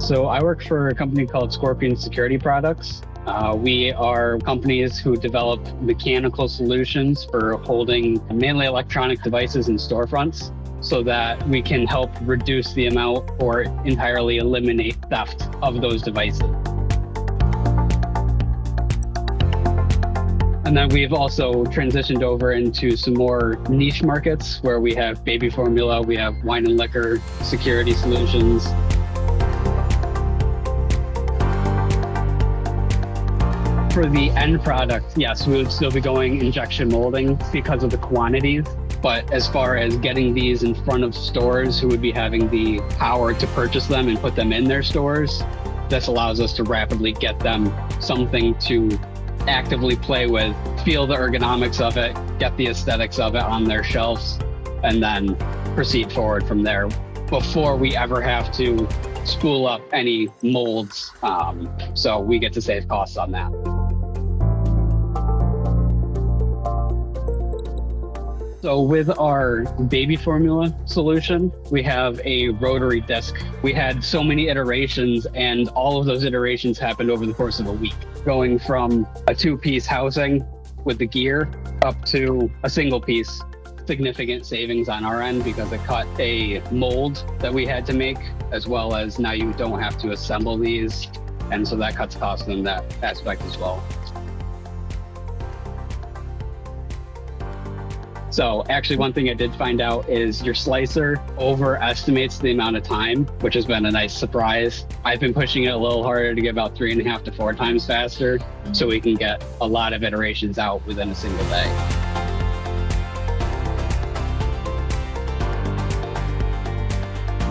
So I work for a company called Scorpion Security Products. We are companies who develop mechanical solutions for holding mainly electronic devices in storefronts so that we can help reduce the amount or entirely eliminate theft of those devices. And then we've also transitioned over into some more niche markets where we have baby formula, we have wine and liquor security solutions. For the end product, yes, we would still be going injection molding because of the quantities. But as far as getting these in front of stores who would be having the power to purchase them and put them in their stores, this allows us to rapidly get them something to actively play with, feel the ergonomics of it, get the aesthetics of it on their shelves, and then proceed forward from there before we ever have to spool up any molds. So we get to save costs on that. So with our baby formula solution, we have a rotary disc. We had so many iterations, and all of those iterations happened over the course of a week, going from a 2-piece housing with the gear up to a single piece. Significant savings on our end because it cut a mold that we had to make, as well as now you don't have to assemble these. And so that cuts costs in that aspect as well. So actually one thing I did find out is your slicer overestimates the amount of time, which has been a nice surprise. I've been pushing it a little harder to get about 3.5 to 4 times faster so we can get a lot of iterations out within a single day.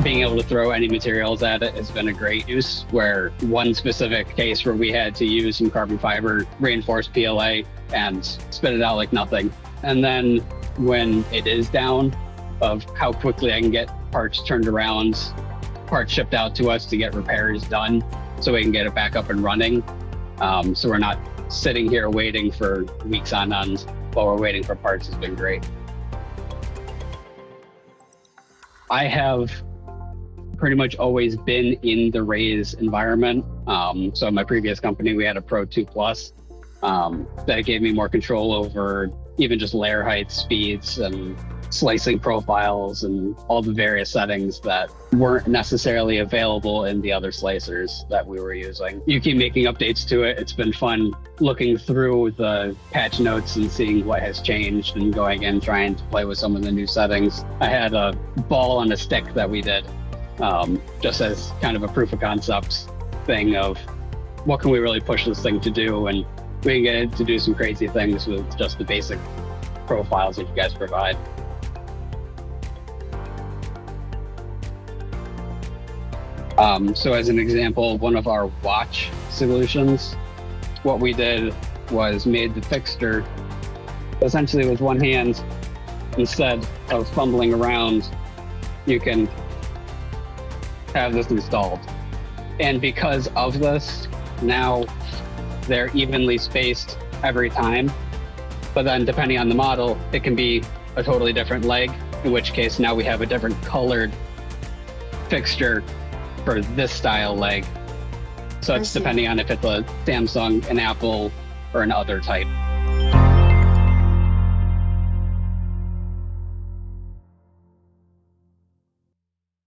Being able to throw any materials at it has been a great use, where one specific case where we had to use some carbon fiber reinforced PLA and spit it out like nothing. And then when it is down, of how quickly I can get parts turned around, parts shipped out to us to get repairs done so we can get it back up and running. So we're not sitting here waiting for weeks on end while we're waiting for parts has been great. I have pretty much always been in the Raise environment. So in my previous company, we had a Pro 2 Plus that gave me more control over even just layer heights, speeds, and slicing profiles, and all the various settings that weren't necessarily available in the other slicers that we were using. You keep making updates to it. It's been fun looking through the patch notes and seeing what has changed and going in, trying to play with some of the new settings. I had a ball on a stick that we did just as kind of a proof of concept thing of what can we really push this thing to do, and we can get it to do some crazy things with just the basic profiles that you guys provide. So as an example, one of our watch solutions, what we did was made the fixture essentially with one hand. Instead of fumbling around, you can have this installed. And because of this, now they're evenly spaced every time. But then depending on the model, it can be a totally different leg, in which case now we have a different colored fixture for this style leg. So it's depending on if it's a Samsung, an Apple, or an other type.